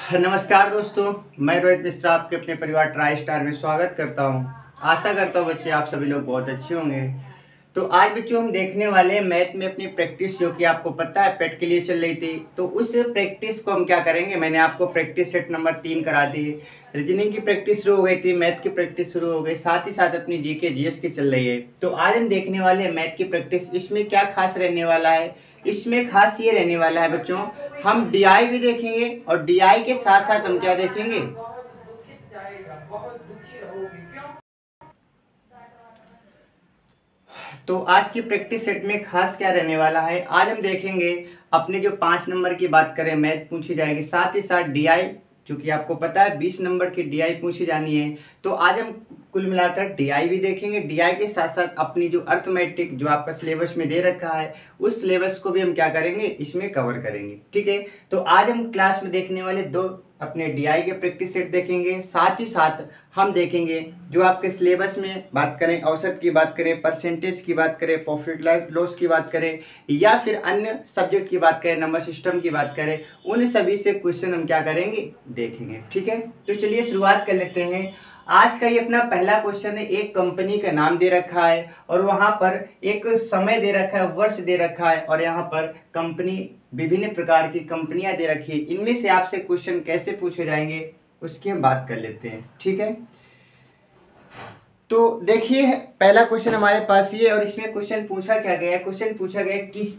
नमस्कार दोस्तों, मैं रोहित मिश्रा आपके अपने परिवार ट्राई स्टार में स्वागत करता हूं। आशा करता हूं बच्चे आप सभी लोग बहुत अच्छे होंगे। तो आज बच्चों हम देखने वाले हैं मैथ में अपनी प्रैक्टिस, जो कि आपको पता है पेट के लिए चल रही थी। तो उस प्रैक्टिस को हम क्या करेंगे, मैंने आपको प्रैक्टिस सेट नंबर 3 करा दी। रीजनिंग की प्रैक्टिस शुरू हो गई थी, मैथ की प्रैक्टिस शुरू हो गई, साथ ही साथ अपनी जीके जीएस की चल रही है। तो आज हम देखने वाले हैं मैथ की प्रैक्टिस। इसमें क्या खास रहने वाला है, इसमें खास ये रहने वाला है बच्चों, हम डीआई भी देखेंगे और डीआई के साथ साथ हम क्या देखेंगे, तो आज की प्रैक्टिस सेट में खास क्या रहने वाला है। आज हम देखेंगे अपने जो 5 नंबर की बात करें मैथ पूछी जाएगी, साथ ही साथ डीआई, क्योंकि आपको पता है 20 नंबर की डीआई पूछी जानी है। तो आज हम कुल मिलाकर डीआई भी देखेंगे, डीआई के साथ साथ अपनी जो अर्थमेटिक जो आपका सिलेबस में दे रखा है उस सिलेबस को भी हम क्या करेंगे, इसमें कवर करेंगे। ठीक है, तो आज हम क्लास में देखने वाले दो अपने डीआई के प्रैक्टिस सेट देखेंगे, साथ ही साथ हम देखेंगे जो आपके सिलेबस में बात करें, औसत की बात करें, परसेंटेज की बात करें, प्रॉफिट लॉस की बात करें, या फिर अन्य सब्जेक्ट की बात करें, नंबर सिस्टम की बात करें, उन सभी से क्वेश्चन हम क्या करेंगे, देखेंगे। ठीक है, तो चलिए शुरुआत कर लेते हैं। आज का ये अपना पहला क्वेश्चन है। एक कंपनी का नाम दे रखा है और वहां पर एक समय दे रखा है, वर्ष दे रखा है, और यहाँ पर कंपनी, विभिन्न प्रकार की कंपनियां दे रखी है। इनमें से आपसे क्वेश्चन कैसे पूछे जाएंगे उसकी हम बात कर लेते हैं। ठीक है, तो देखिए पहला क्वेश्चन हमारे पास ये, और इसमें क्वेश्चन पूछा क्या गया है, क्वेश्चन पूछा गया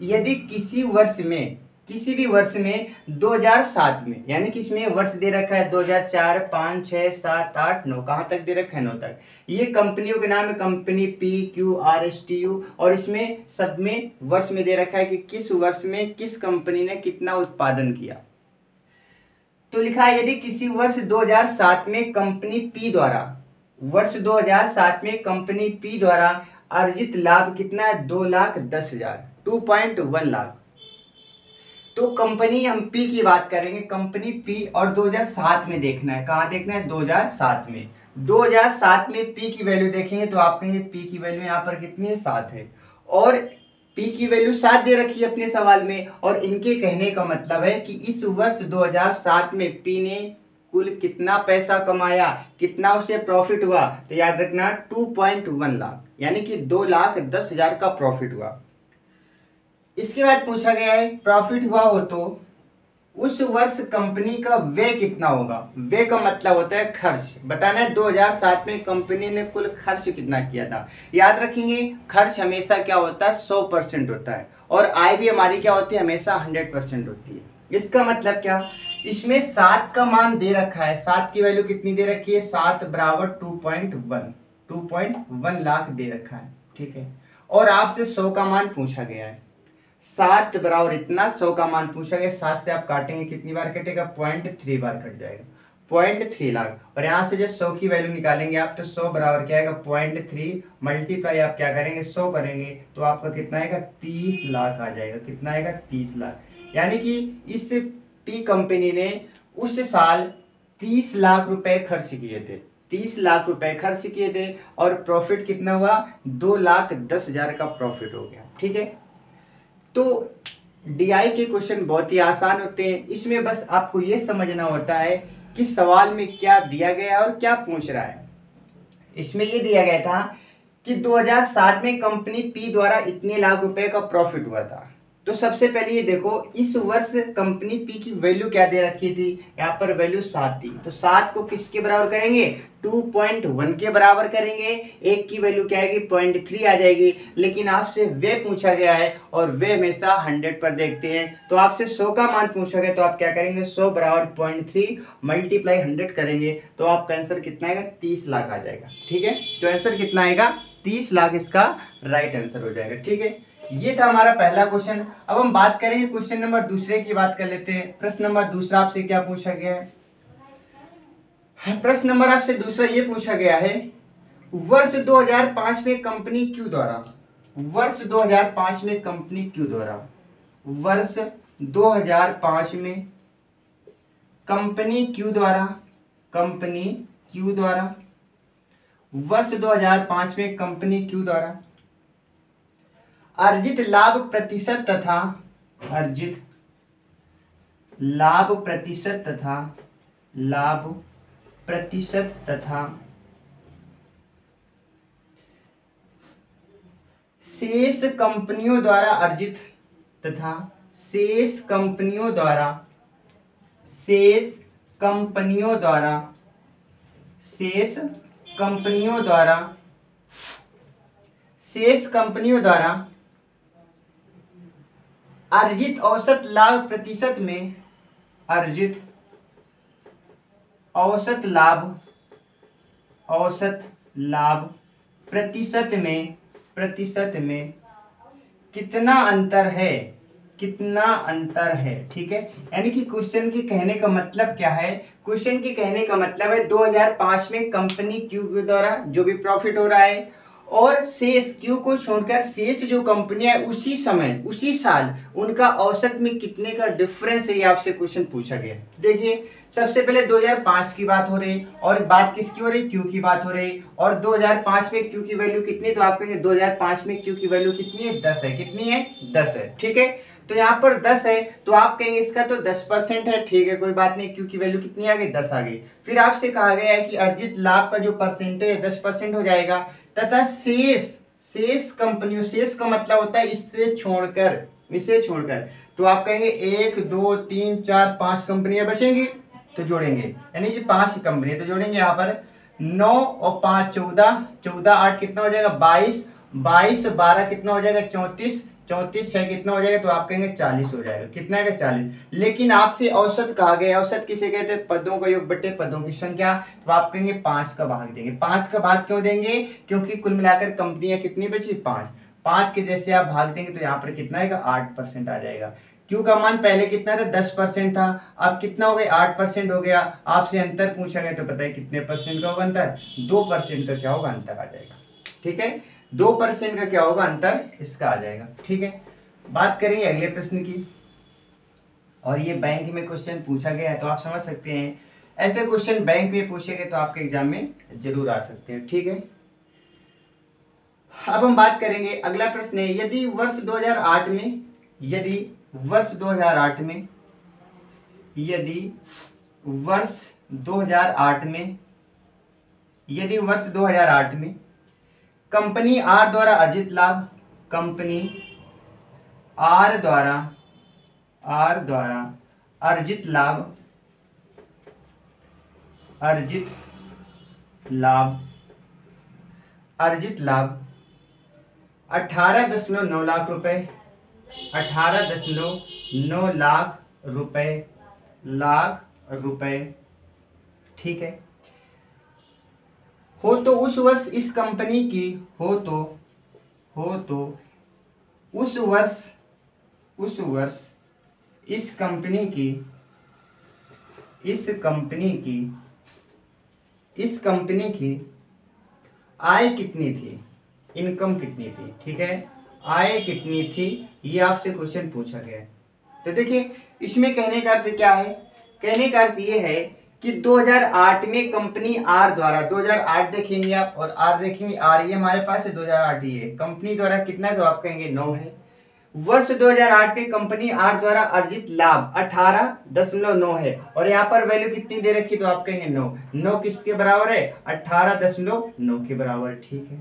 यदि किसी वर्ष में, किसी भी वर्ष में 2007 में, यानी कि इसमें वर्ष दे रखा है 2004, 5, 6, 7, 8, 9, कहाँ तक दे रखा है, 9 तक। ये कंपनियों के नाम है, कंपनी PQRSTU, और इसमें सब में वर्ष में दे रखा है कि किस वर्ष में किस कंपनी ने कितना उत्पादन किया। तो लिखा है यदि किसी वर्ष 2007 में कंपनी पी द्वारा, वर्ष 2007 में कंपनी पी द्वारा अर्जित लाभ कितना है, 2,10,000, 2.1 लाख। तो कंपनी, हम पी की बात करेंगे, कंपनी पी, और 2007 में देखना है, कहाँ देखना है, 2007 में। 2007 में पी की वैल्यू देखेंगे तो आप कहेंगे पी की वैल्यू यहाँ पर कितनी है, 7 है, और पी की वैल्यू 7 दे रखी है अपने सवाल में। और इनके कहने का मतलब है कि इस वर्ष 2007 में पी ने कुल कितना पैसा कमाया, कितना उसे प्रॉफिट हुआ, तो याद रखना 2.1 लाख, यानी कि 2,10,000 का प्रॉफिट हुआ। इसके बाद पूछा गया है प्रॉफिट हुआ हो तो उस वर्ष कंपनी का व्यय कितना होगा। व्यय का मतलब होता है खर्च, बताना है 2007 में कंपनी ने कुल खर्च कितना किया था। याद रखेंगे खर्च हमेशा क्या होता है, 100% होता है, और आय भी हमारी क्या होती है, हमेशा 100% होती है। इसका मतलब क्या, इसमें 7 का मान दे रखा है, 7 की वैल्यू कितनी दे रखी है, 7 बराबर 2.1 लाख दे रखा है। ठीक है, और आपसे 100 का मान पूछा गया है, 7 बराबर इतना, 100 का मान पूछा गया। 7 से आप काटेंगे कितनी बार कटेगा, 0.3 बार कट जाएगा, 0.3 लाख। और यहाँ से जब 100 की वैल्यू निकालेंगे आप, तो 100 बराबर क्या आएगा, 0.3 मल्टीप्लाई आप क्या करेंगे, 100 करेंगे तो आपका कितना आएगा, 30 लाख आ जाएगा। कितना आएगा, 30 लाख। यानी कि इस पी कंपनी ने उस साल 30 लाख रुपए खर्च किए थे, 30 लाख रुपए खर्च किए थे, और प्रॉफिट कितना हुआ, 2,10,000 का प्रॉफिट हो गया। ठीक है, तो डीआई के क्वेश्चन बहुत ही आसान होते हैं। इसमें बस आपको ये समझना होता है कि सवाल में क्या दिया गया है और क्या पूछ रहा है। इसमें ये दिया गया था कि 2007 में कंपनी पी द्वारा इतने लाख रुपए का प्रॉफिट हुआ था। तो सबसे पहले ये देखो, इस वर्ष कंपनी पी की वैल्यू क्या दे रखी थी, यहाँ पर वैल्यू 7 थी, तो 7 को किसके बराबर करेंगे, 2.1 के बराबर करेंगे। एक की वैल्यू क्या आएगी, 0.3 आ जाएगी। लेकिन आपसे वे पूछा गया है और वे हमेशा 100 पर देखते हैं, तो आपसे 100 का मान पूछा गया तो आप क्या करेंगे, 100 बराबर 0.3 मल्टीप्लाई 100 करेंगे तो आपका आंसर कितना आएगा, 30 लाख आ जाएगा। ठीक है, तो आंसर कितना आएगा, 30 लाख इसका राइट आंसर हो जाएगा। ठीक है, ये था हमारा पहला क्वेश्चन। अब हम बात करेंगे क्वेश्चन नंबर दूसरे की बात कर लेते हैं। प्रश्न नंबर दूसरा आपसे क्या पूछा गया है, प्रश्न नंबर आपसे दूसरा ये पूछा गया है, वर्ष 2005 में कंपनी क्यू द्वारा, वर्ष 2005 में कंपनी क्यू द्वारा, वर्ष 2005 में कंपनी क्यू द्वारा, कंपनी क्यू द्वारा, वर्ष 2005 में कंपनी क्यू द्वारा अर्जित लाभ प्रतिशत तथा, अर्जित लाभ प्रतिशत तथा लाभ प्रतिशत तथा शेष कंपनियों द्वारा अर्जित तथा शेष कंपनियों द्वारा शेष कंपनियों द्वारा शेष कंपनियों द्वारा शेष कंपनियों द्वारा अर्जित औसत लाभ प्रतिशत में अर्जित औसत लाभ प्रतिशत में कितना अंतर है, ठीक है। यानी कि क्वेश्चन के कहने का मतलब क्या है, क्वेश्चन के कहने का मतलब है 2005 में कंपनी क्यू के द्वारा जो भी प्रॉफिट हो रहा है और शेष क्यू को छोड़कर शेष जो कंपनियां उसी समय उसी साल उनका औसत में कितने का डिफरेंस है, ये आपसे क्वेश्चन पूछा गया। देखिए सबसे पहले 2005 की बात हो रही और बात किसकी हो रही, क्यू की बात हो रही। और 2005 में क्यू की वैल्यू कितनी, तो आप कहेंगे 2005 में क्यू की वैल्यू कितनी है, 10 है। कितनी है, 10 है, ठीक है। तो यहाँ पर 10 है तो आप कहेंगे इसका तो 10% है, ठीक है, कोई बात नहीं। क्यू की वैल्यू कितनी आ गई, 10 आ गई। फिर आपसे कहा गया है कि अर्जित लाभ का जो परसेंटेज है 10% हो जाएगा तथा शेष कंपनियों, शेष का मतलब होता है इसे छोड़कर, तो आप कहेंगे 1 2 3 4 5 कंपनियां बचेंगी तो जोड़ेंगे, यानी कि 5 कंपनी तो जोड़ेंगे। यहाँ पर 9 और 5 14, 14 8 कितना हो जाएगा 22, 22 12 कितना हो जाएगा 34, 34 6 कितना हो जाएगा, तो आप कहेंगे 40 हो जाएगा। कितना है 40। लेकिन आपसे औसत कहा गया, औसत किसे कहते हैं, पदों का योग बटे पदों की संख्या। तो आप कहेंगे 5 का भाग देंगे। 5 का भाग क्यों देंगे, क्योंकि कुल मिलाकर कंपनियां कितनी बची, 5। 5 के जैसे आप भाग देंगे तो यहाँ पर कितना आएगा, 8% आ जाएगा। क्यू का मान पहले कितना था, 10% था, अब कितना हो गया, 8% हो गया। आपसे अंतर पूछा गया तो पता है कितने परसेंट का होगा अंतर, 2% का क्या होगा अंतर आ जाएगा, ठीक है। 2% का क्या होगा अंतर, इसका आ जाएगा, ठीक है। बात करेंगे अगले प्रश्न की, और ये बैंक में क्वेश्चन पूछा गया है तो आप समझ सकते हैं ऐसे क्वेश्चन बैंक में पूछे गए तो आपके एग्जाम में जरूर आ सकते हैं, ठीक है। अब हम बात करेंगे, अगला प्रश्न है, यदि वर्ष 2008 में यदि वर्ष 2008 में कंपनी आर द्वारा अर्जित लाभ, कंपनी आर द्वारा अर्जित लाभ 18.9 लाख रुपए, 18.9 लाख रुपए, ठीक है, हो तो उस वर्ष इस कंपनी की उस वर्ष इस कंपनी की आय कितनी थी, इनकम कितनी थी, ठीक है, आय कितनी थी, ये आपसे क्वेश्चन पूछा गया है। तो देखिए इसमें कहने का अर्थ क्या है, कहने का अर्थ ये है कि 2008 में कंपनी आर द्वारा, 2008 देखेंगे आप और आर देखेंगे, आर ये हमारे पास है, 2008 ये कंपनी द्वारा कितना है, तो आप कहेंगे 9 है। वर्ष 2008 में कंपनी आर द्वारा अर्जित लाभ 18.9 है और यहाँ पर वैल्यू कितनी दे रखी, तो आप कहेंगे 9। 9 किसके बराबर है, 18.9 के बराबर, ठीक है।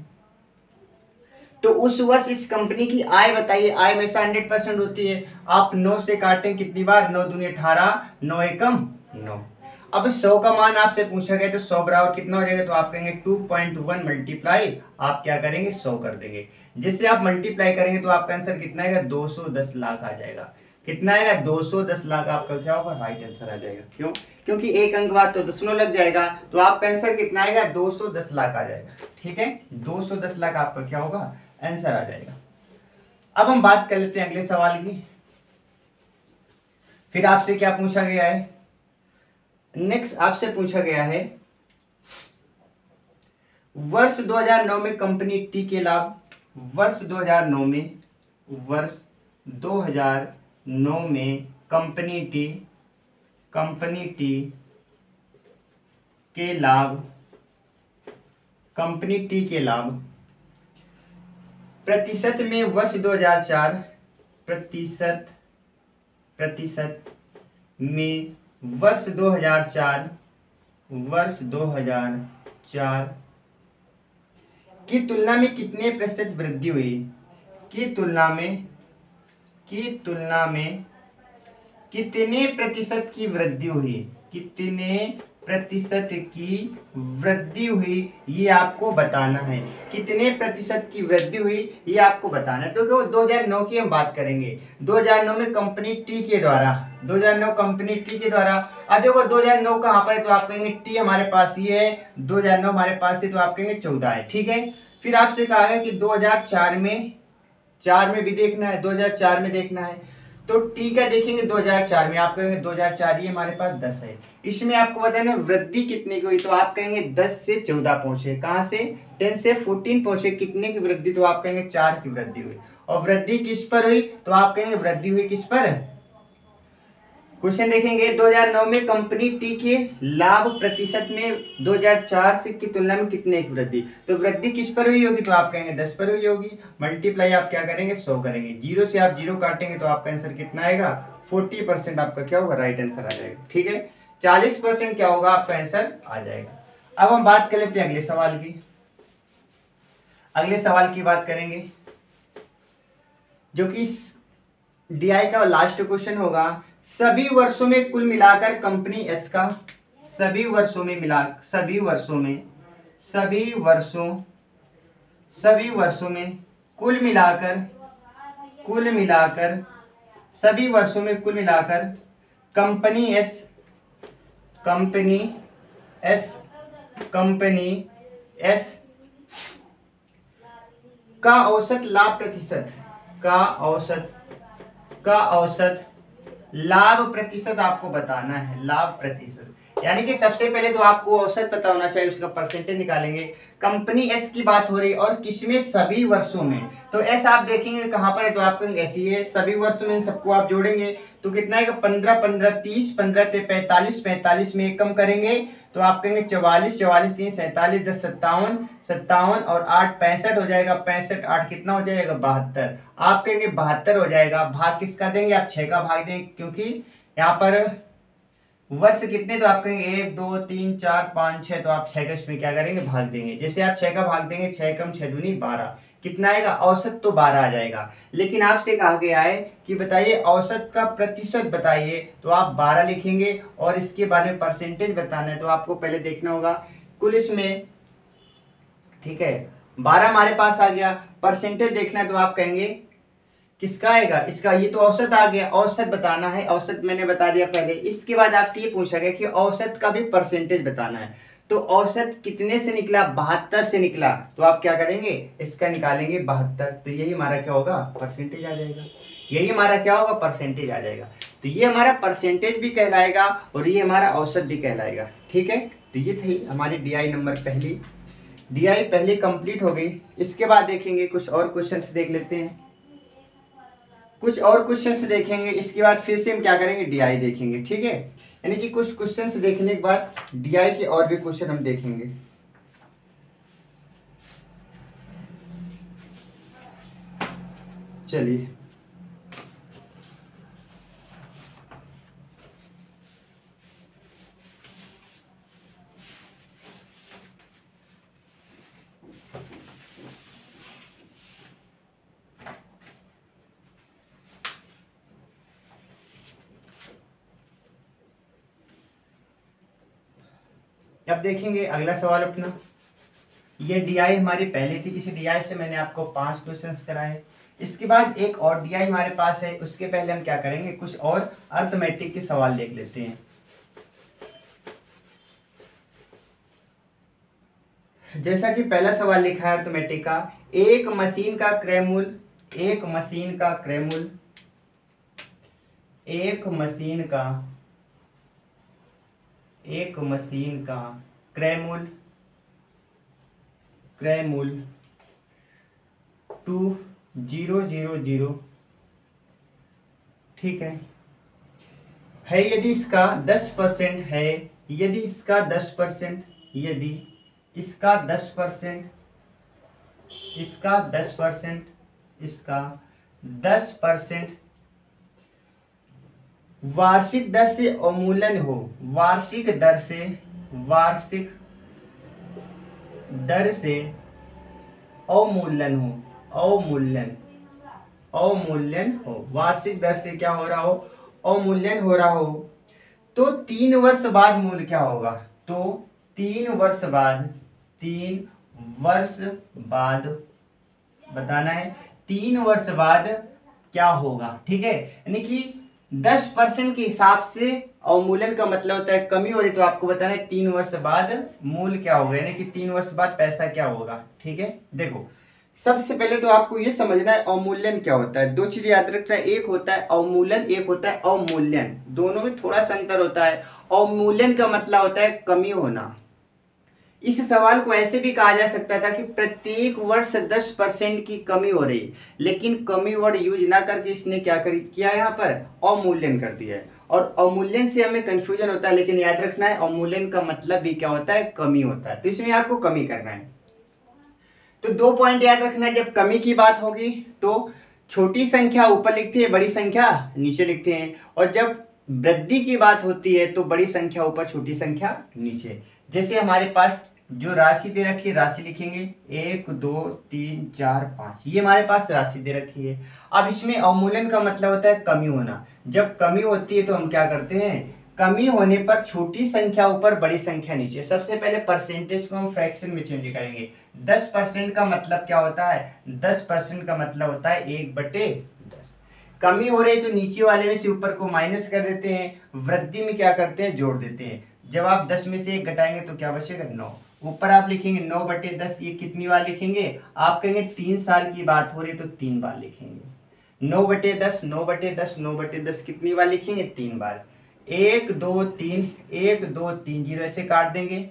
तो उस वर्ष इस कंपनी की आय बताइए, आय में 100% होती है। आप 9 से काटें कितनी बार, 9 दूनी 18, 9 एकम 9। अब 100 का मान आपसे पूछा गया तो 100 बराबर कितना हो जाएगा, तो आप कहेंगे 2.1 मल्टीप्लाई, आप क्या करेंगे 100 कर देंगे। जिससे आप मल्टीप्लाई करेंगे तो आपका आंसर कितना आएगा, 210 लाख आ जाएगा। कितना आएगा, 210 लाख आपका क्या होगा, राइट आंसर आ जाएगा। क्यों, क्योंकि एक अंक बाद तो दशमलव लग जाएगा, तो आपका आंसर कितना आएगा, 210 लाख आ जाएगा, ठीक है। 210 लाख आपका क्या होगा, आंसर आ जाएगा। अब हम बात कर लेते हैं अगले सवाल की। फिर आपसे क्या पूछा गया है, नेक्स्ट आपसे पूछा गया है, वर्ष 2009 में कंपनी टी के लाभ, वर्ष 2009 में कंपनी टी के लाभ प्रतिशत में वर्ष 2004 प्रतिशत में वर्ष 2004 वर्ष 2004 की तुलना में कितने प्रतिशत वृद्धि हुई? की तुलना में कितने प्रतिशत की वृद्धि हुई? कितने प्रतिशत की वृद्धि हुई ये आपको बताना है। कितने प्रतिशत की वृद्धि हुई ये आपको बताना है। तो 2009 की हम बात करेंगे। 2009 में कंपनी टी के द्वारा 2009 कंपनी टी के द्वारा, अब देखो 2009 कहाँ पर है तो आप कहेंगे टी हमारे पास ये है, 2009 हमारे पास है तो आप कहेंगे 14 है। ठीक है, फिर आपसे कहा है कि 2004 में भी देखना है, 2004 में देखना है तो टी का देखेंगे 2004 में, आप कहेंगे 2004 ये हमारे पास 10 है। इसमें आपको बताना वृद्धि कितने की हुई तो आप कहेंगे 10 से 14 पहुंचे। कहाँ से? 10 से 14 पहुंचे। कितने की वृद्धि तो आप कहेंगे 4 की वृद्धि हुई। और वृद्धि किस पर हुई तो आप कहेंगे वृद्धि हुई किस पर? क्वेश्चन देखेंगे 2009 में कंपनी टी के लाभ प्रतिशत में 2004 से की तुलना में कितने की वृद्धि, तो वृद्धि किस पर हुई होगी तो आप कहेंगे 10 पर हुई होगी। मल्टीप्लाई आप क्या करेंगे 100 करेंगे, जीरो से आप जीरो काटेंगे तो आपका आंसर कितना आएगा 40% आपका क्या होगा राइट आंसर आ जाएगा। ठीक है, 40% क्या होगा आपका आंसर आ जाएगा। अब हम बात कर लेते हैं अगले सवाल की। अगले सवाल की बात करेंगे जो कि डीआई का लास्ट क्वेश्चन होगा। सभी वर्षों में कुल मिलाकर कंपनी एस का सभी वर्षों में कुल मिलाकर कंपनी एस का औसत लाभ प्रतिशत लाभ प्रतिशत आपको बताना है। लाभ प्रतिशत यानी कि सबसे पहले तो आपको औसत पता होना चाहिए, उसका परसेंटेज निकालेंगे। कंपनी एस की बात हो रही है और किसमें? सभी वर्षों में। तो एस आप देखेंगे कहां पर है तो आप कहेंगे ऐसी है, सभी वर्षों में सबको आप जोड़ेंगे तो कितना है 15 15 30 15 से 45 45 में एक कम करेंगे तो आप कहेंगे 44 44 3 47 10 57 57 और 8 65 हो जाएगा। 65 8 कितना हो जाएगा 72। आप कहेंगे 72 हो जाएगा। भाग किसका देंगे आप? 6 का भाग देंगे, क्योंकि यहाँ पर वर्ष कितने तो आप कहेंगे 1 2 3 4 5 6 तो आप 6 का इसमें क्या करेंगे भाग देंगे। जैसे आप 6 का भाग देंगे 6 कम 6 दूनी 12, कितना आएगा औसत तो 12 आ जाएगा। लेकिन आपसे कहा गया है कि बताइए औसत का प्रतिशत बताइए तो आप 12 लिखेंगे और इसके बारे में परसेंटेज बताना है तो आपको पहले देखना होगा कुल इसमें। ठीक है, 12 हमारे पास आ गया। परसेंटेज देखना है तो आप कहेंगे किसका आएगा? इसका। ये तो औसत आ गया, औसत बताना है। औसत मैंने बता दिया पहले। इसके बाद आपसे ये पूछा गया कि औसत का भी परसेंटेज बताना है। तो औसत कितने से निकला? 72 से निकला। तो आप क्या करेंगे? इसका निकालेंगे 72। तो यही हमारा क्या होगा? परसेंटेज आ जाएगा। यही हमारा क्या होगा? परसेंटेज आ जाएगा। तो ये हमारा परसेंटेज भी कहलाएगा और ये हमारा औसत भी कहलाएगा। ठीक है, तो ये थी हमारी डीआई नंबर पहली। डीआई पहली कंप्लीट हो गई। इसके बाद देखेंगे कुछ और क्वेश्चंस देख लेते हैं। कुछ और क्वेश्चंस देखेंगे, इसके बाद फिर से हम क्या करेंगे? डीआई देखेंगे। ठीक है, यानी कि कुछ क्वेश्चंस देखने के बाद डीआई के और भी क्वेश्चन हम देखेंगे। चलिए, अब देखेंगे अगला सवाल अपना। ये डीआई हमारी पहले थी, इस डीआई से मैंने आपको 5 क्वेश्चंस कराए। इसके बाद एक और डीआई हमारे पास है, उसके पहले हम क्या करेंगे? कुछ और अर्थमेटिक के सवाल देख लेते हैं। जैसा कि पहला सवाल लिखा है अर्थमेटिक का, एक मशीन का क्रय मूल्य एक मशीन का क्रय मूल्य एक मशीन का क्रय मूल्य 2000। ठीक है, यदि इसका 10% है, यदि इसका 10% इसका 10% वार्षिक दर से अवमूल्यन हो, वार्षिक दर से वार्षिक दर से अवमूल्यन हो, वार्षिक दर से क्या हो रहा हो, अवमूल्यन हो रहा हो, तो 3 वर्ष बाद मूल्य क्या होगा। तो 3 वर्ष बाद बताना है, 3 वर्ष बाद क्या होगा। ठीक है, यानी कि 10% के हिसाब से अवमूल्यन का मतलब होता है कमी हो रही, तो आपको बताना है 3 वर्ष बाद मूल्य क्या होगा, यानी कि 3 वर्ष बाद पैसा क्या होगा। ठीक है, देखो सबसे पहले तो आपको ये समझना है अवमूल्यन क्या होता है। दो चीजें याद रखना है, एक होता है अवमूल्यन, एक होता है अवमूल्यन, दोनों में थोड़ा सा अंतर होता है। अवमूल्यन का मतलब होता है कमी होना। इस सवाल को ऐसे भी कहा जा सकता था कि प्रत्येक वर्ष 10% की कमी हो रही, लेकिन कमी वर्ड यूज ना करके इसने क्या किया यहाँ पर अवमूल्यन कर दिया है। और अवमूल्यन से हमें कंफ्यूजन होता है, लेकिन याद रखना है अवमूल्यन का मतलब भी क्या होता है, कमी होता है। तो इसमें आपको कमी करना है। तो 2 पॉइंट याद रखना है, जब कमी की बात होगी तो छोटी संख्या ऊपर लिखते हैं, बड़ी संख्या नीचे लिखते हैं, और जब वृद्धि की बात होती है तो बड़ी संख्या ऊपर, छोटी संख्या नीचे। जैसे हमारे पास जो राशि दे रखी है, राशि लिखेंगे 1 2 3 4 5, ये हमारे पास राशि दे रखी है। अब इसमें अवमूल्यन का मतलब होता है कमी होना। जब कमी होती है तो हम क्या करते हैं, कमी होने पर छोटी संख्या ऊपर, बड़ी संख्या नीचे। सबसे पहले परसेंटेज को हम फ्रैक्शन में चेंज करेंगे। 10% का मतलब क्या होता है, 10% का मतलब होता है 1/10। कमी हो रही है तो नीचे वाले में से ऊपर को माइनस कर देते हैं, वृद्धि में क्या करते हैं, जोड़ देते हैं। जब आप 10 में से 1 घटाएंगे तो क्या बचेगा, 9। ऊपर आप लिखेंगे 9/10, ये कितनी बार लिखेंगे, आप कहेंगे 3 साल की बात हो रही है तो 3 बार लिखेंगे। 9/10 9/10 9/10 कितनी बार लिखेंगे, 3 बार। 1 2 3 1 2 3 0 ऐसे काट देंगे।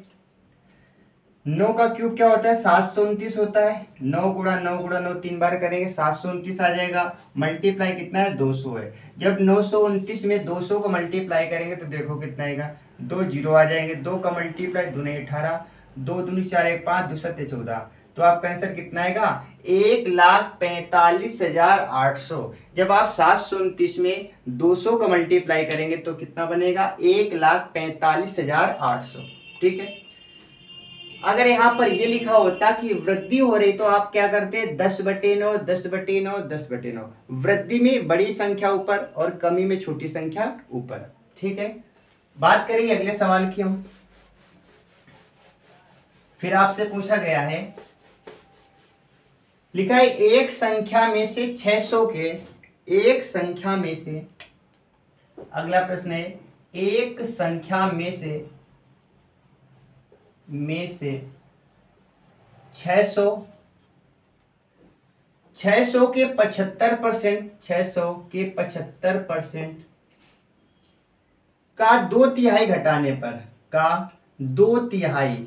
9 का क्यूब क्या होता है, 729 होता है। 9 गुणा 9 गुणा 9 3 बार करेंगे, 729 आ जाएगा। मल्टीप्लाई कितना है, 200 है। जब 929 में 200 को मल्टीप्लाई करेंगे तो देखो कितना आएगा, 2 0 आ जाएंगे। 2 का मल्टीप्लाई 2 9 18, 2 दूनी 4 1 5, 2 7 14। तो आपका आंसर कितना आएगा, 1,45,800। जब आप 729 में 200 का मल्टीप्लाई करेंगे तो कितना बनेगा, 1,45,800। ठीक है, अगर यहाँ पर ये लिखा होता कि वृद्धि हो रही तो आप क्या करते, 10/9 10/9 10/9। वृद्धि में बड़ी संख्या ऊपर और कमी में छोटी संख्या ऊपर। ठीक है, बात करेंगे अगले सवाल की हम। फिर आपसे पूछा गया है, लिखा है एक संख्या में से 600 के, एक संख्या में से, अगला प्रश्न है, एक संख्या में से 600 के 75%, 600 के 75% का 2/3 घटाने पर, का 2/3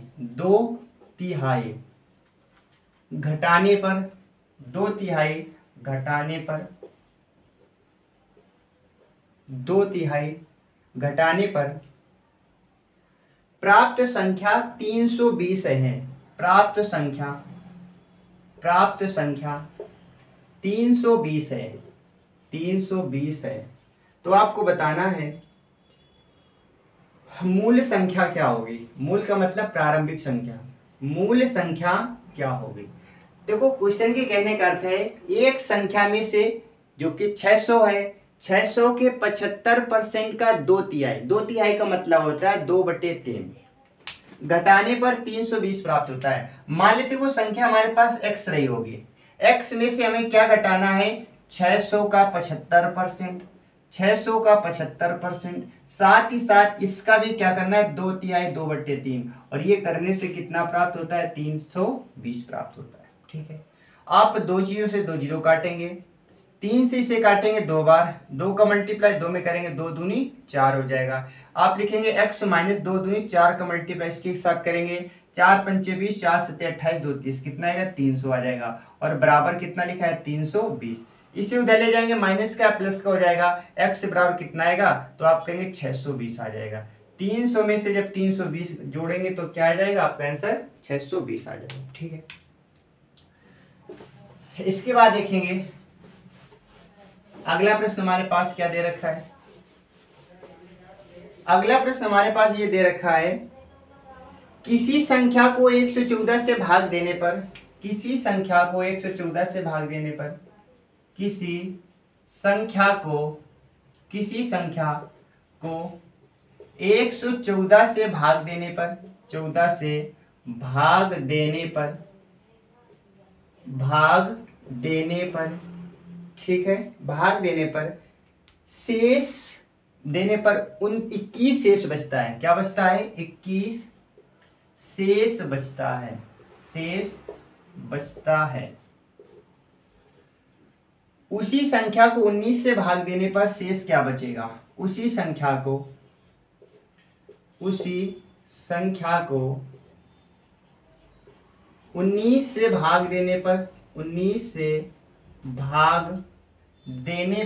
घटाने पर, 2/3 घटाने पर, 2/3 घटाने पर प्राप्त संख्या 320 है। प्राप्त संख्या 320 है, 320 है। तो आपको बताना है मूल संख्या क्या होगी। मूल का मतलब प्रारंभिक संख्या, मूल संख्या क्या होगी। देखो क्वेश्चन के कहने का अर्थ है एक संख्या में से जो कि 600 है, 600 के 75% का 2/3, 2/3 का मतलब होता है 2/3, घटाने पर 320 प्राप्त होता है। मान लेते वो संख्या हमारे पास x रही होगी, x में से हमें क्या घटाना है, 600 का 75%, 600 का 75%, साथ ही साथ इसका भी क्या करना है, 2/3 2/3, और ये करने से कितना प्राप्त होता है, 320 प्राप्त होता है। ठीक है, आप 2 0 से 2 0 काटेंगे, 3 से इसे काटेंगे 2 बार, 2 का मल्टीप्लाई 2 में करेंगे, 2 दूनी 4 हो जाएगा। आप लिखेंगे x माइनस 2 दूनी 4 का मल्टीप्लाई इसके साथ करेंगे, 4 पंचे 20, 4 सत्ते 28, 2 30, कितना आएगा, 300 आ जाएगा। और बराबर कितना लिखा है, 320। इसे उधर ले जाएंगे, माइनस का प्लस का हो जाएगा, x बराबर कितना आएगा, तो आप कहेंगे 620 आ जाएगा। 300 में से जब 320 जोड़ेंगे तो क्या आ जाएगा, आपका आंसर 620 आ जाएगा। ठीक है, इसके बाद देखेंगे अगला प्रश्न हमारे पास क्या दे रखा है। अगला प्रश्न हमारे पास ये दे रखा है किसी संख्या को 114 से भाग देने पर, किसी संख्या को 114 से भाग देने पर, किसी संख्या को 114 से भाग देने पर, 14 से भाग देने पर, ठीक है, भाग देने पर शेष देने पर 21 शेष बचता है। क्या बचता है? 21 शेष बचता है। उसी संख्या को 19 से भाग देने पर शेष क्या बचेगा? उसी संख्या को 19 से भाग देने पर, 19 से भाग देने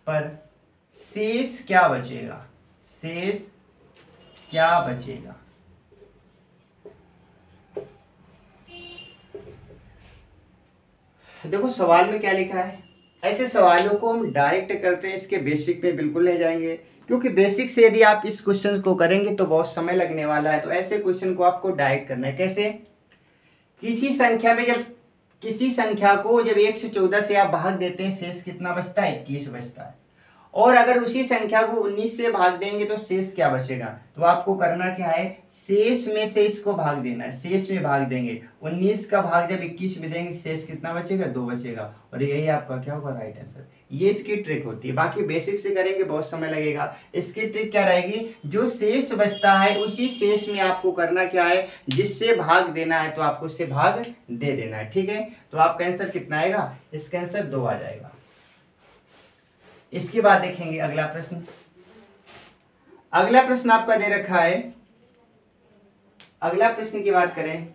पर शेष क्या बचेगा? शेष क्या बचेगा? देखो सवाल में क्या लिखा है। ऐसे सवालों को हम डायरेक्ट करते हैं, इसके बेसिक पे बिल्कुल नहीं जाएंगे, क्योंकि बेसिक से यदि आप इस क्वेश्चन को करेंगे तो बहुत समय लगने वाला है। तो ऐसे क्वेश्चन को आपको डायरेक्ट करना है। कैसे? किसी संख्या में जब किसी संख्या को जब 114 से आप भाग देते हैं, शेष कितना बचता है? 21 बचता है। और अगर उसी संख्या को 19 से भाग देंगे तो शेष क्या बचेगा? तो आपको करना क्या है? शेष में से इसको भाग देना है। शेष में भाग देंगे, 19 का भाग जब 21 में देंगे, शेष कितना बचेगा? 2 बचेगा। और यही आपका क्या होगा? Right answer. ये इसकी ट्रिक होती है। बाकी बेसिक से करेंगे बहुत समय लगेगा। इसकी ट्रिक क्या रहेगी? जो शेष बचता है उसी शेष में आपको करना क्या है? जिससे भाग देना है तो आपको उससे भाग दे देना है। ठीक है, तो आपका आंसर कितना आएगा? इसका आंसर 2 आ जाएगा। इसके बाद देखेंगे अगला प्रश्न। अगला प्रश्न आपका दे रखा है, अगला प्रश्न की बात करें,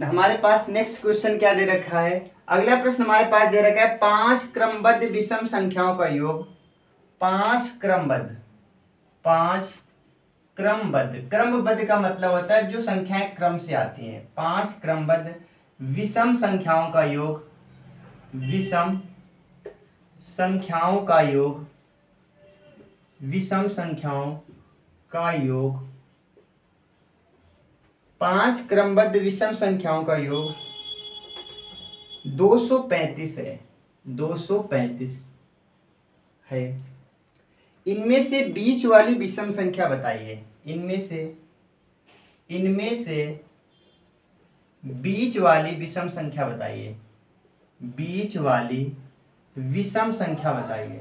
हमारे पास नेक्स्ट क्वेश्चन क्या दे रखा है? अगला प्रश्न हमारे पास दे रखा है 5 क्रमबद्ध विषम संख्याओं का योग। 5 क्रमबद्ध का मतलब होता है जो संख्याएं क्रम से आती हैं। 5 क्रमबद्ध विषम संख्याओं का योग, विषम संख्याओं का योग, विषम संख्याओं का योग, 5 क्रमबद्ध विषम संख्याओं का योग 235 है। 235 है। इनमें से बीच वाली विषम संख्या बताइए। इनमें से बीच वाली विषम संख्या बताइए। बीच वाली विषम संख्या बताइए।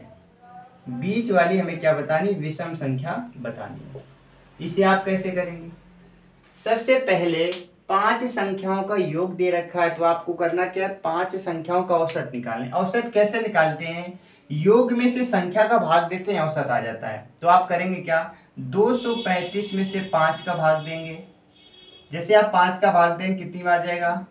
बीच वाली हमें क्या बतानी? विषम संख्या बतानी है। इसे आप कैसे करेंगे? सबसे पहले 5 संख्याओं का योग दे रखा है तो आपको करना क्या है? 5 संख्याओं का औसत निकालें। औसत कैसे निकालते हैं? योग में से संख्या का भाग देते हैं, औसत आ जाता है। तो आप करेंगे क्या? 235 में से 5 का भाग देंगे। जैसे आप 5 का भाग देंगे कितनी बार जाएगा?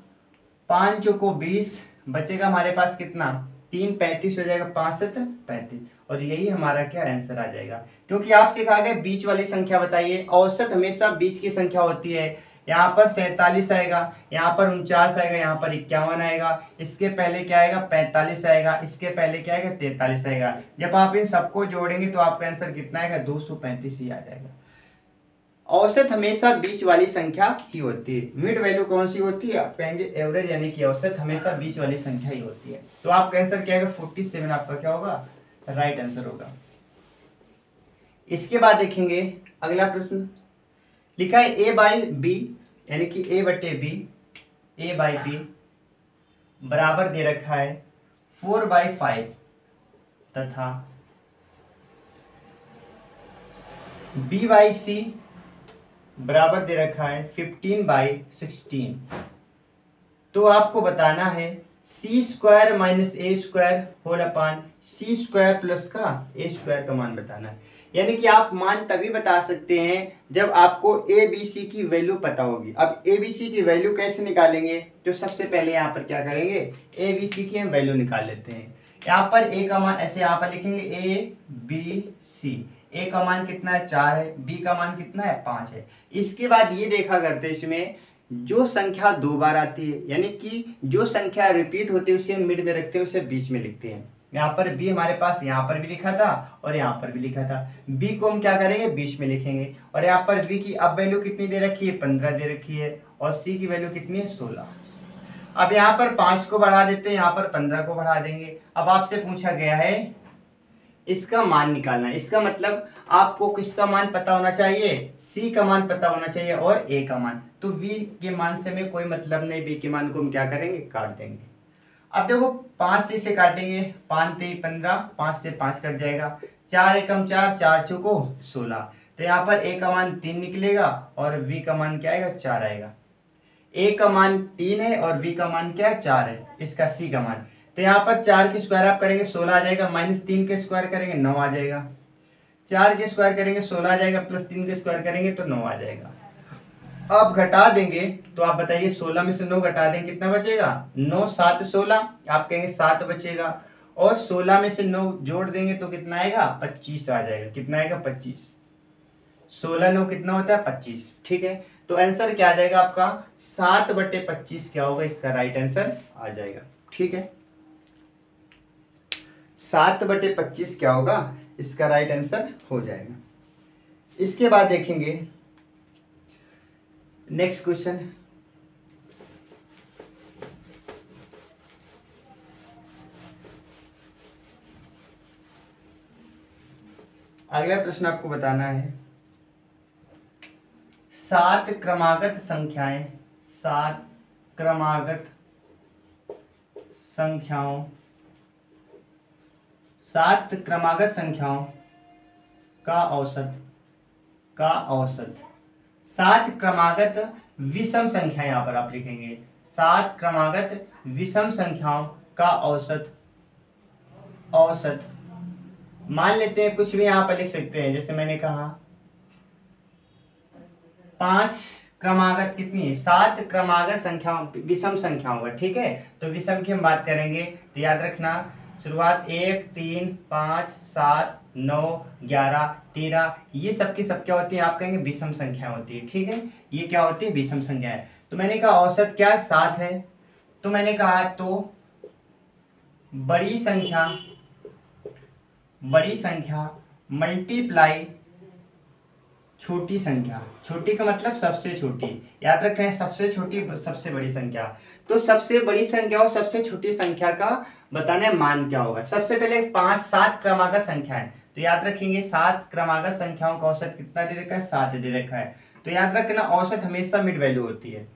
5 चौको 20, बचेगा हमारे पास कितना? 3 35 हो जाएगा, 5 7 35। और यही हमारा क्या आंसर आ जाएगा। क्योंकि आपसे कहा गया बीच वाली संख्या बताइए। औसत हमेशा बीच की संख्या होती है। यहाँ पर 47 आएगा, यहाँ पर 49 आएगा, यहाँ पर 51 आएगा, इसके पहले क्या आएगा? 45 आएगा, इसके पहले क्या आएगा? 43 आएगा। जब आप इन सबको जोड़ेंगे तो आपका आंसर कितना आएगा? 235 ही आ जाएगा। औसत हमेशा बीच वाली संख्या ही होती है। मिड वैल्यू कौन सी होती है? आप कहेंगे एवरेज, यानी कि औसत हमेशा बीच वाली संख्या ही होती है। तो आपका आंसर क्या आएगा? 47 आपका क्या होगा? राइट आंसर होगा। इसके बाद देखेंगे अगला प्रश्न। लिखा है a बाई बी, यानी कि a बटे बी, a बाई बी बराबर दे रखा है 4/5 तथा b बाई सी बराबर दे रखा है 15/16। तो आपको बताना है c² minus a² whole upon c² plus का a² का मान बताना है। यानी कि आप मान तभी बता सकते हैं जब आपको a b c की वैल्यू पता होगी। अब a b c की वैल्यू कैसे निकालेंगे? तो सबसे पहले यहाँ पर क्या करेंगे? a b c की हम वैल्यू निकाल लेते हैं। यहाँ पर a का मान ऐसे यहाँ पर लिखेंगे a b c। a का मान कितना है? 4 है। b का मान कितना है? 5 है। इसके बाद ये देखा करते हैं इसमें जो संख्या 2 बार आती है, यानी कि जो संख्या रिपीट होती है उसे हम मिड में रखते हैं, उसे बीच में लिखते हैं। यहाँ पर b हमारे पास यहाँ पर भी लिखा था और यहाँ पर भी लिखा था। b को हम क्या करेंगे, 20 में लिखेंगे। और यहाँ पर b की अब वैल्यू कितनी दे रखी है, 15 दे रखी है। और c की वैल्यू कितनी है, 16। अब यहाँ पर 5 को बढ़ा देते हैं, यहाँ पर 15 को बढ़ा देंगे। अब आपसे पूछा गया है इसका मान निकालना है। इसका मतलब आपको किसका मान पता होना चाहिए, सी का मान पता होना चाहिए और ए का मान। तो v के मान से हमें कोई मतलब नहीं, b के मान को हम क्या करेंगे, काट देंगे। अब देखो 5 से इसे काटेंगे, 5 3 15, 5 से 5 कट जाएगा, 4 एकम 4, 4 चौको 16। तो यहाँ पर a का मान 3 निकलेगा और v का मान क्या आएगा, 4 आएगा। a का मान 3 है और v का मान क्या है, 4 है, इसका c का मान। तो यहाँ पर 4 की स्क्वायर आप करेंगे 16 आ जाएगा, माइनस 3 के स्क्वायर करेंगे 9 आ जाएगा। 4 के स्क्वायर करेंगे 16 आ जाएगा, प्लस 3 के स्क्वायर करेंगे तो 9 आ जाएगा। अब घटा देंगे तो आप बताइए 16 में से 9 घटा देंगे कितना बचेगा, 9 7 16, आप कहेंगे 7 बचेगा। और 16 में से 9 जोड़ देंगे तो कितना आएगा, 25 आ जाएगा। कितना आएगा, 25। 16 9 कितना होता है, 25। ठीक है, तो आंसर क्या आ जाएगा आपका, 7/25 क्या होगा, इसका राइट आंसर आ जाएगा। ठीक है, 7/25 क्या होगा, इसका राइट आंसर हो जाएगा। इसके बाद देखेंगे नेक्स्ट क्वेश्चन। अगला प्रश्न आपको बताना है 7 क्रमागत संख्याएं, 7 क्रमागत संख्याओं, 7 क्रमागत संख्याओं का औसत, 7 क्रमागत विषम संख्या, यहाँ पर आप लिखेंगे 7 क्रमागत विषम संख्याओं का औसत। मान लेते हैं कुछ भी यहाँ पर लिख सकते हैं, जैसे मैंने कहा 5 क्रमागत कितनी है, 7 क्रमागत संख्याओं विषम संख्याओं का। ठीक है, तो विषम की हम बात करेंगे तो याद रखना शुरुआत 1 3 5 7 9 11 13, ये सबकी सब क्या होती है, आप कहेंगे विषम संख्या होती है। ठीक है, ये क्या होती है, विषम संख्या है। तो मैंने कहा औसत क्या 7 है, तो मैंने कहा तो बड़ी संख्या मल्टीप्लाई छोटी संख्या, छोटी का मतलब सबसे छोटी, याद रखें सबसे छोटी सबसे बड़ी संख्या। तो सबसे बड़ी संख्या और सबसे छोटी संख्या का बताना है मान क्या होगा। सबसे पहले 7 क्रमागत संख्या है, तो याद रखेंगे 7 क्रमागत संख्याओं का औसत कितना दे रखा है, 7 दे रखा है। तो याद रखना औसत हमेशा मिड वैल्यू होती है।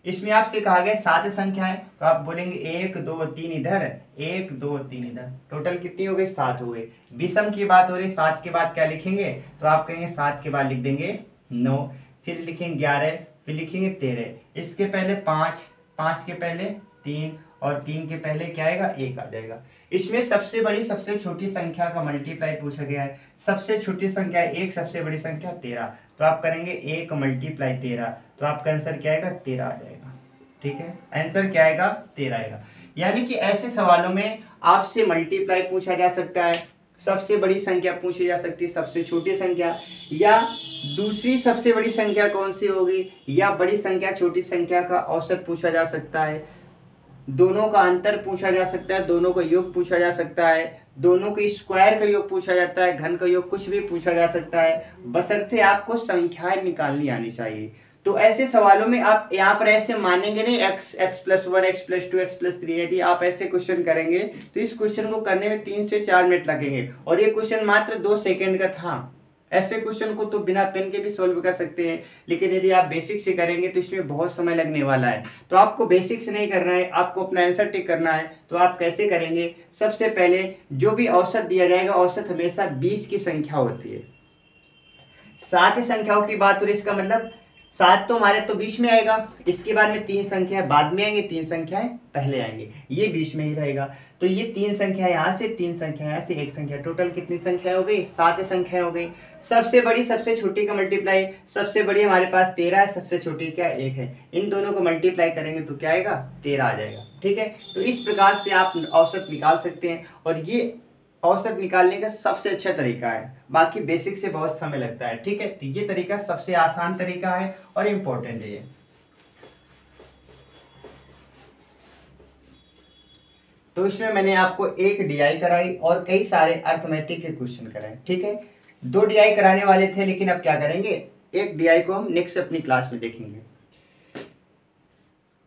इसमें आपसे कहा गया 7 संख्या है, तो आप बोलेंगे 1 2 3 इधर, 1 2 3 इधर, टोटल कितनी हो गई, 7 हो गई। विषम की बात हो रही, 7 के बाद क्या लिखेंगे, तो आप कहेंगे 7 के बाद लिख देंगे 9, फिर लिखेंगे 11, फिर लिखेंगे 13, इसके पहले 5, 5 के पहले 3 और 3 के पहले क्या आएगा, 1 आ जाएगा। इसमें सबसे बड़ी सबसे छोटी संख्या का मल्टीप्लाई पूछा गया है। सबसे छोटी संख्या 1, सबसे बड़ी संख्या 13, तो आप करेंगे 1 मल्टीप्लाई 13, तो आपका आंसर क्या आएगा, 13 आ जाएगा। ठीक है, आंसर क्या आएगा, 13 आएगा। यानी कि ऐसे सवालों में आपसे मल्टीप्लाई पूछा जा सकता है, सबसे बड़ी संख्या पूछी जा सकती है, सबसे छोटी संख्या, या दूसरी सबसे बड़ी संख्या कौन सी होगी, या बड़ी संख्या छोटी संख्या का औसत पूछा जा सकता है, दोनों का अंतर पूछा जा सकता है, दोनों का योग पूछा जा सकता है, दोनों के स्क्वायर का योग पूछा जाता है, घन का योग, कुछ भी पूछा जा सकता है, बशर्ते आपको संख्याएं निकालनी आनी चाहिए। तो ऐसे सवालों में आप यहाँ पर ऐसे मानेंगे नहीं x+1 x+2 x+3, यदि आप ऐसे क्वेश्चन करेंगे तो इस क्वेश्चन को करने में 3 से 4 मिनट लगेंगे, और ये क्वेश्चन मात्र 2 सेकेंड का था। ऐसे क्वेश्चन को तो बिना पेन के भी सोल्व कर सकते हैं, लेकिन यदि आप बेसिक से करेंगे तो इसमें बहुत समय लगने वाला है। तो आपको बेसिक से नहीं करना है, आपको अपना आंसर टिक करना है। तो आप कैसे करेंगे, सबसे पहले जो भी औसत दिया जाएगा, औसत हमेशा 20 की संख्या होती है। 7 संख्याओं की बात हो रही, इसका मतलब 7 तो हमारे तो 20 में आएगा, इसके बाद में 3 संख्याएं बाद में आएंगे, 3 संख्याएं पहले आएंगे, ये 20 में ही रहेगा। तो ये 3 संख्या यहाँ से, 3 संख्या यहाँ से, 1 संख्या, टोटल कितनी संख्या हो गई, 7 संख्या हो गई। सबसे बड़ी सबसे छोटी का मल्टीप्लाई, सबसे बड़ी हमारे पास 13 है, सबसे छोटी क्या 1 है, इन दोनों को मल्टीप्लाई करेंगे तो क्या आएगा, 13 आ जाएगा। ठीक है, तो इस प्रकार से आप औसत निकाल सकते हैं, और ये औसत निकालने का सबसे अच्छा तरीका है, बाकी बेसिक से बहुत समय लगता है। ठीक है, तो ये तरीका सबसे आसान तरीका है और इम्पोर्टेंट है ये। तो इसमें मैंने आपको एक डीआई कराई और कई सारे अर्थमेटिक के क्वेश्चन कराए, ठीक है। 2 डीआई कराने वाले थे, लेकिन अब क्या करेंगे, एक डीआई को हम नेक्स्ट अपनी क्लास में देखेंगे,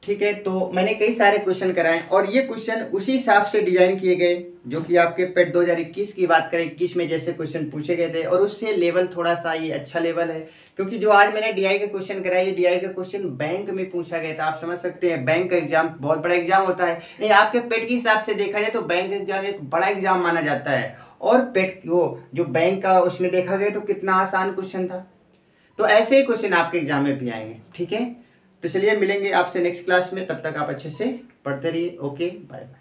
ठीक है। तो मैंने कई सारे क्वेश्चन कराए और ये क्वेश्चन उसी हिसाब से डिजाइन किए गए जो कि आपके पेट 2021 की बात करें, 21 में जैसे क्वेश्चन पूछे गए थे, और उससे लेवल थोड़ा सा ये अच्छा लेवल है, क्योंकि जो आज मैंने डीआई के क्वेश्चन कराए, ये डीआई का क्वेश्चन बैंक में पूछा गया था। आप समझ सकते हैं बैंक का एग्जाम बहुत बड़ा एग्जाम होता है। नहीं, आपके पेट के हिसाब से देखा जाए तो बैंक एग्जाम एक बड़ा एग्जाम माना जाता है, और पेट वो जो बैंक का उसमें देखा गया तो कितना आसान क्वेश्चन था। तो ऐसे ही क्वेश्चन आपके एग्जाम में भी आएंगे, ठीक है। तो चलिए मिलेंगे आपसे नेक्स्ट क्लास में, तब तक आप अच्छे से पढ़ते रहिए। Okay, bye bye.